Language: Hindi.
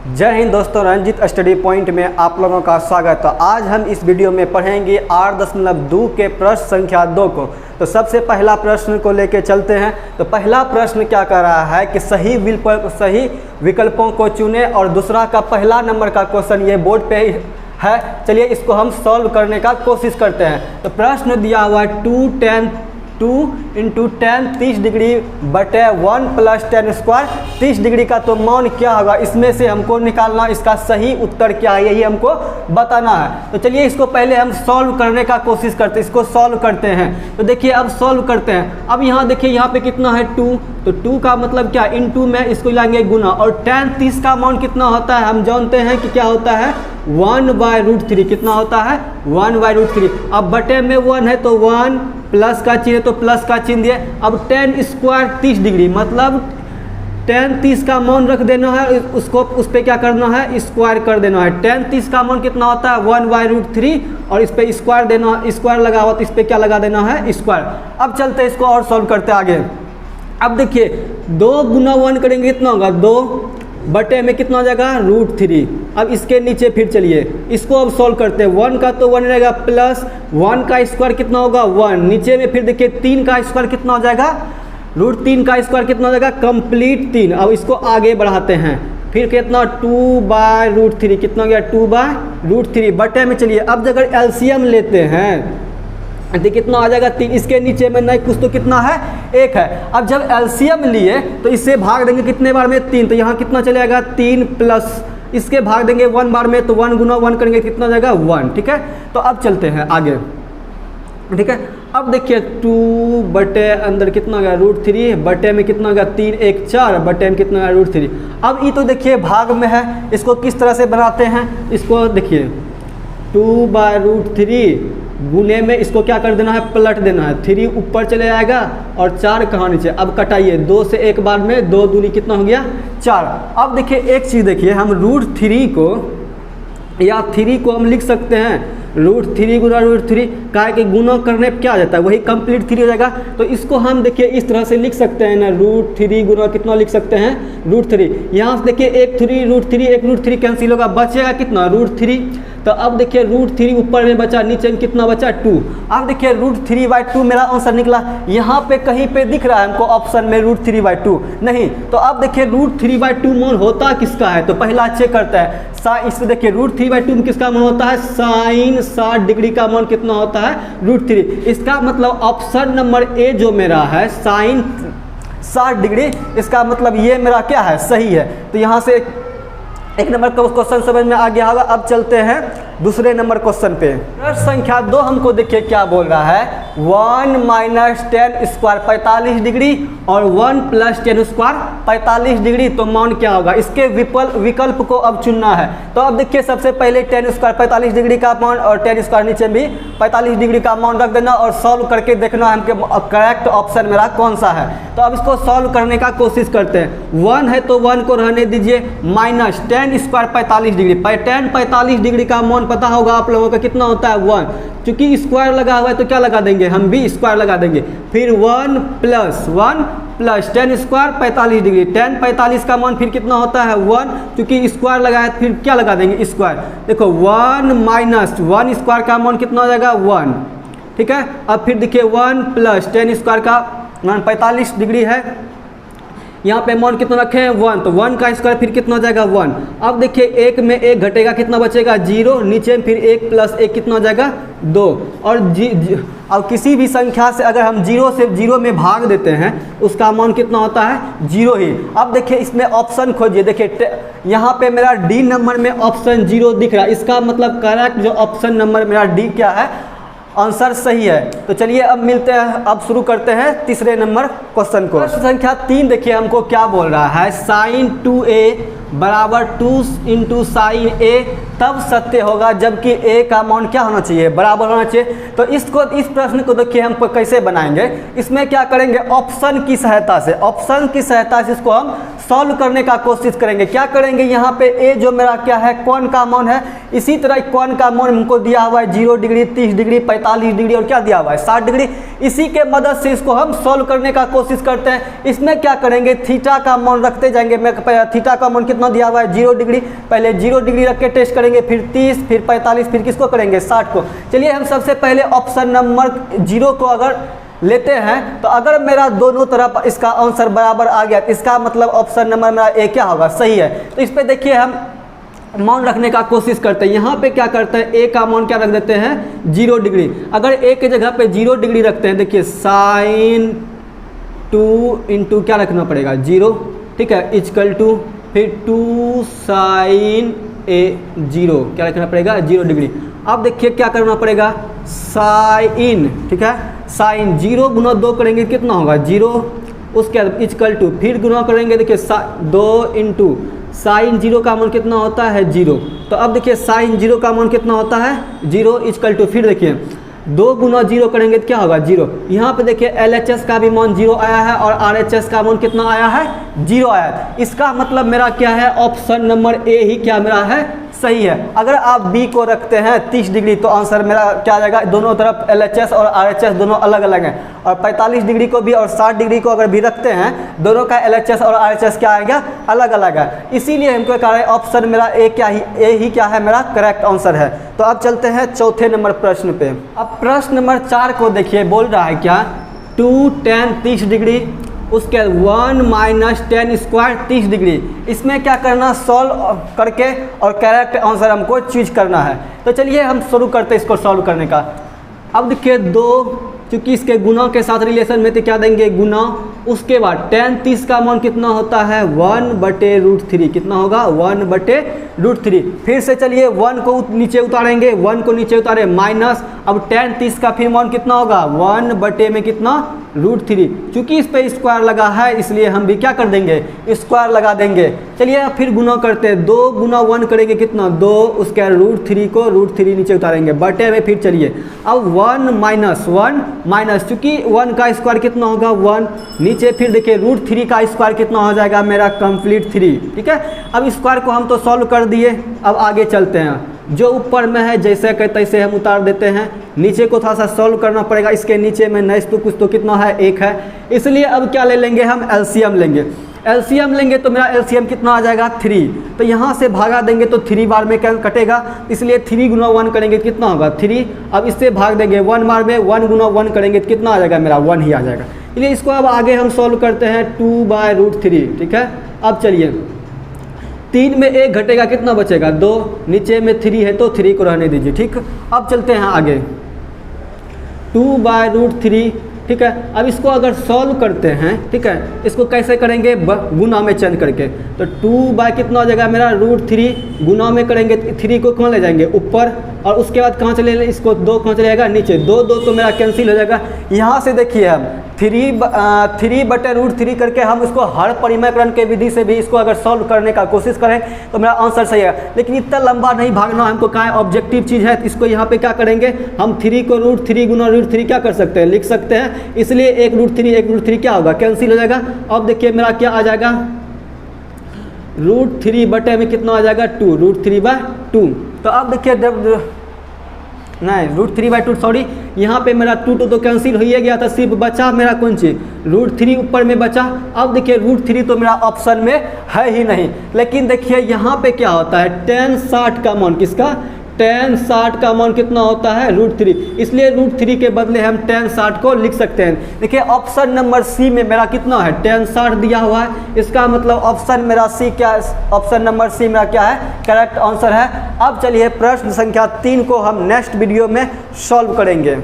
जय हिंद दोस्तों, रंजित स्टडी पॉइंट में आप लोगों का स्वागत। तो आज हम इस वीडियो में पढ़ेंगे 8.2 के प्रश्न संख्या 2 को। तो सबसे पहला प्रश्न को लेके चलते हैं। तो पहला प्रश्न क्या कर रहा है कि सही विकल्पों को चुने, और दूसरा का पहला नंबर का क्वेश्चन ये बोर्ड पे है। चलिए इसको हम सॉल्व करने का कोशिश करते हैं। तो प्रश्न दिया हुआ है 2 × 10 30 डिग्री बटे 1 + 10 स्क्वायर 30 डिग्री का तो मान क्या होगा, इसमें से हमको निकालना, इसका सही उत्तर क्या है यही हमको बताना है। तो चलिए इसको पहले हम सॉल्व करने का कोशिश करते हैं, इसको सॉल्व करते हैं। तो देखिए अब सॉल्व करते हैं। अब यहाँ देखिए यहाँ पे कितना है 2, तो 2 का मतलब क्या, इनटू में इसको लाएंगे गुना, और 10 30 का मान कितना होता है हम जानते हैं कि क्या होता है 1/√3। कितना होता है 1/√3। अब बटे में 1 है तो 1 प्लस का चिन्ह, तो प्लस का चिन्ह दिए। अब 10 स्क्वायर 30 डिग्री मतलब 10 30 का मान रख देना है, उसको उस पर क्या करना है स्क्वायर कर देना है। 10 30 का मान कितना होता है 1/√3, और इस पर स्क्वायर देना, स्क्वायर लगा हुआ तो इस पर क्या लगा देना है स्क्वायर। अब चलते इसको और सॉल्व करते आगे। अब देखिए 2 × 1 करेंगे कितना होगा 2 बटे में कितना हो जाएगा √3। अब इसके नीचे फिर चलिए इसको अब सॉल्व करते हैं। 1 का तो 1 रहेगा, प्लस 1 का स्क्वायर कितना होगा 1, नीचे में फिर देखिए 3 का स्क्वायर कितना हो जाएगा √3 का स्क्वायर कितना हो जाएगा कंप्लीट 3। अब इसको आगे बढ़ाते हैं, फिर कितना 2/√3 कितना हो गया 2/√3 बटे में। चलिए अब अगर एलसीएम लेते हैं देखिए कितना आ जाएगा 3, इसके नीचे में नहीं कुछ तो कितना है 1 है। अब जब एलसीएम लिए तो इससे भाग देंगे कितने बार में 3, तो यहाँ कितना चलेगा 3 प्लस इसके भाग देंगे 1 बार में, तो 1 × 1 करेंगे कितना जाएगा 1। ठीक है, तो अब चलते हैं आगे। ठीक है, अब देखिए 2 बटे अंदर कितना गया √3 बटे में कितना गया 3 1 4 बटे में कितना गया √3। अब ये तो देखिए भाग में है, इसको किस तरह से बनाते हैं, इसको देखिए 2/√3 गुने में इसको क्या कर देना है पलट देना है, 3 ऊपर चले जाएगा और 4 कहाँ नीचे। अब कटाइए 2 से 1 बार में 2 दूनी कितना हो गया 4। अब देखिए एक चीज़ देखिए, हम √3 को या 3 को हम लिख सकते हैं √3 × √3 का कि गुना करने पर क्या आ जाता है वही कंप्लीट 3 हो जाएगा। तो इसको हम देखिए इस तरह से लिख सकते हैं ना, √3 गुना कितना लिख सकते हैं √3। यहाँ से देखिए एक 3 √3 एक √3 कैंसिल होगा, बचेगा कितना √3। तो अब देखिए √3 ऊपर में बचा, नीचे में कितना बचा 2। अब देखिए √3/2 मेरा आंसर निकला। यहाँ पे कहीं पे दिख रहा है हमको ऑप्शन में √3/2 नहीं। तो अब देखिए √3/2 मान होता किसका है, तो पहला चेक करता है इससे देखिए √3/2 में किसका मान होता है साइन 60 डिग्री का मान कितना होता है √3। इसका मतलब ऑप्शन नंबर ए जो मेरा है साइन 60 डिग्री, इसका मतलब ये मेरा क्या है सही है। तो यहाँ से एक नंबर का क्वेश्चन समझ में आ गया होगा। अब चलते हैं दूसरे नंबर क्वेश्चन पे। प्रश्न संख्या 2 हमको देखिए क्या बोल रहा है 1 - 10 स्क्वायर 45 डिग्री और 1 + 10 स्क्वायर 45 डिग्री, तो मान क्या होगा, इसके विकल्प को अब चुनना है। तो अब देखिए सबसे पहले 10 स्क्वायर 45 डिग्री का मान और 10 स्क्वायर नीचे भी 45 डिग्री का मान रख देना, और सॉल्व करके देखना है हमके करेक्ट ऑप्शन मेरा कौन सा है। तो अब इसको सॉल्व करने का कोशिश करते हैं। 1 है तो 1 को रहने दीजिए, माइनस 10 स्क्वायर 45 डिग्री 45 डिग्री का मान पता होगा आप लोगों का कितना होता है 1, क्योंकि स्क्वायर लगा हुआ है तो क्या लगा देंगे हम भी स्क्वायर लगा देंगे। फिर 1 + 10 स्क्वायर 45 डिग्री 10 45 का मान फिर कितना होता है 1, क्योंकि स्क्वायर लगाया फिर क्या लगा देंगे स्क्वायर। देखो 1 - 1 स्क्वायर का मान कितना हो जाएगा 1। ठीक है, अब फिर देखिए 1 + 10 स्क्वायर का मान 45 डिग्री है, यहाँ पे मान कितना रखे हैं 1, तो 1 का स्क्वायर फिर कितना हो जाएगा 1। अब देखिए 1 में 1 घटेगा कितना बचेगा 0, नीचे में फिर 1 + 1 कितना हो जाएगा 2। और अब किसी भी संख्या से अगर हम 0 से 0 में भाग देते हैं उसका मान कितना होता है 0 ही। अब देखिए इसमें ऑप्शन खोजिए, देखिए यहाँ पे मेरा डी नंबर में ऑप्शन 0 दिख रहा है, इसका मतलब करेक्ट जो ऑप्शन नंबर मेरा डी क्या है आंसर सही है। तो चलिए अब मिलते हैं, अब शुरू करते हैं तीसरे नंबर क्वेश्चन को। प्रश्न संख्या 3 देखिए हमको क्या बोल रहा है sin 2a = 2 × sin a तब सत्य होगा जबकि a का मान क्या होना चाहिए बराबर होना चाहिए। तो इस प्रश्न को देखिए हम कैसे बनाएंगे, इसमें क्या करेंगे ऑप्शन की सहायता से इसको हम सॉल्व करने का कोशिश करेंगे। क्या करेंगे यहाँ पे a जो मेरा क्या है कौन का मान है, इसी तरह कौन का मान हमको दिया हुआ है 0 डिग्री 30 डिग्री 45 डिग्री और क्या दिया हुआ है 60 डिग्री। इसी के मदद से इसको हम सॉल्व करने का कोशिश करते हैं। इसमें क्या करेंगे थीटा का मान रखते जाएंगे, मैं थीटा का मान कितना कितना दिया हुआ है 0 डिग्री। पहले 0 डिग्री रख के टेस्ट करेंगे, फिर 30, फिर 45, फिर किसको करेंगे 60 को। चलिए हम सबसे पहले ऑप्शन नंबर 0 को अगर लेते हैं तो अगर मेरा दोनों तरफ इसका आंसर बराबर आ गया, इसका मतलब ऑप्शन नंबर मेरा ए क्या होगा, सही है। तो इस पे देखिए हम मान रखने का कोशिश करते हैं। यहाँ पे क्या करते हैं, ए का मान क्या रख देते हैं 0 डिग्री। अगर ए के जगह पे 0 डिग्री रखते हैं, देखिए साइन 2 इंटू क्या रखना पड़ेगा 0, ठीक है, इक्वल टू फिर 2 साइन ए 0 क्या रखना पड़ेगा 0 डिग्री। अब देखिए क्या करना पड़ेगा साइन, ठीक है, साइन 0 गुना 2 करेंगे कितना होगा 0, उसके बाद इक्वल टू फिर गुना करेंगे, देखिए 2 इंटू साइन 0 का मान कितना होता है 0। तो अब देखिए साइन 0 का मान कितना होता है 0 इक्वल टू फिर देखिए 2 गुना 0 करेंगे तो क्या होगा 0। यहाँ पे देखिए LHS का भी मान 0 आया है और RHS का मान कितना आया है 0 आया है। इसका मतलब मेरा क्या है ऑप्शन नंबर ए ही क्या मेरा है सही है। अगर आप बी को रखते हैं 30 डिग्री तो आंसर मेरा क्या आ जाएगा, दोनों तरफ LHS और RHS दोनों अलग अलग हैं। और 45 डिग्री को भी और 60 डिग्री को अगर भी रखते हैं, दोनों का LHS और RHS क्या आएगा अलग अलग है। इसीलिए हमको कह रहे हैं ऑप्शन मेरा ए ही क्या है मेरा करेक्ट आंसर है। तो अब चलते हैं चौथे नंबर प्रश्न पे। अब प्रश्न नंबर 4 को देखिए, बोल रहा है क्या 2 tan 30 डिग्री, उसके 1 माइनस 10 स्क्वायर 30 डिग्री। इसमें क्या करना, सॉल्व करके और करेक्ट आंसर हमको चूज करना है। तो चलिए हम शुरू करते हैं इसको सॉल्व करने का। अब देखिए 2, क्योंकि इसके गुना के साथ रिलेशन में तो क्या देंगे गुना, उसके बाद tan 30 का मान कितना होता है 1/√3, कितना होगा 1/√3। फिर से चलिए 1 को नीचे उतारेंगे, 1 को नीचे उतारे माइनस, अब tan 30 का फिर मान कितना होगा 1 में कितना √3। चूंकि इस पे स्क्वायर लगा है इसलिए हम भी क्या कर देंगे स्क्वायर लगा देंगे। चलिए फिर गुना करते हैं, 2 गुना 1 करेंगे कितना 2, उसके √3 को √3 नीचे उतारेंगे बटे में। फिर चलिए अब 1 माइनस चूंकि 1 का स्क्वायर कितना होगा 1, नीचे फिर देखिए √3 का स्क्वायर कितना हो जाएगा मेरा कंप्लीट 3, ठीक है। अब स्क्वायर को हम तो सॉल्व कर दिए, अब आगे चलते हैं। जो ऊपर में है जैसे कहे तैसे हम उतार देते हैं, नीचे को थोड़ा सा सॉल्व करना पड़ेगा। इसके नीचे में नैस तो कुछ तो कितना है 1 है, इसलिए अब क्या ले लेंगे हम एलसीएम लेंगे। एलसीएम लेंगे तो मेरा एलसीएम कितना आ जाएगा 3। तो यहाँ से भागा देंगे तो 3 बार में क्या कटेगा, इसलिए 3 गुना 1 करेंगे तो कितना होगा 3। अब इससे भाग देंगे 1 बार में, 1 गुना 1 करेंगे तो कितना आ जाएगा मेरा 1 ही आ जाएगा। इसलिए इसको अब आगे हम सॉल्व करते हैं 2/√3, ठीक है। अब चलिए 3 में 1 घटेगा कितना बचेगा 2, नीचे में 3 है तो 3 को रहने दीजिए, ठीक। अब चलते हैं आगे 2/√3, ठीक है। अब इसको अगर सॉल्व करते हैं, ठीक है, इसको कैसे करेंगे गुना में चेंज करके, तो 2 कितना हो जाएगा मेरा √3, गुना में करेंगे 3 को कहाँ ले जाएंगे ऊपर, और उसके बाद कहाँ चले इसको 2 कहाँ चले जाएगा नीचे, 2 तो मेरा कैंसिल हो जाएगा। यहाँ से देखिए हम 3/√3 करके हम इसको हर परिमयकरण के विधि से भी इसको अगर सॉल्व करने का कोशिश करें तो मेरा आंसर सही है। लेकिन इतना लंबा नहीं भागना हमको, क्या है ऑब्जेक्टिव चीज़ है। इसको यहाँ पे क्या करेंगे हम 3 को √3 गुना √3 क्या कर सकते हैं लिख सकते हैं, इसलिए 1√3 क्या होगा कैंसिल हो जाएगा। अब देखिए मेरा क्या आ जाएगा √3 बटे में कितना आ जाएगा 2, √3/2। तो अब देखिए नहीं √3/2 सॉरी, यहाँ पे मेरा 2 तो कैंसिल हो ही गया था, सिर्फ बचा मेरा कौन चीज़ √3 ऊपर में बचा। अब देखिए √3 तो मेरा ऑप्शन में है ही नहीं। लेकिन देखिए यहाँ पे क्या होता है tan 60 का मान किसका, tan 60 का मान कितना होता है √3, इसलिए √3 के बदले हम tan 60 को लिख सकते हैं। देखिए ऑप्शन नंबर सी में मेरा कितना है tan 60 दिया हुआ है, इसका मतलब ऑप्शन मेरा सी क्या, ऑप्शन नंबर सी मेरा क्या है करेक्ट आंसर है। अब चलिए प्रश्न संख्या 3 को हम नेक्स्ट वीडियो में सॉल्व करेंगे।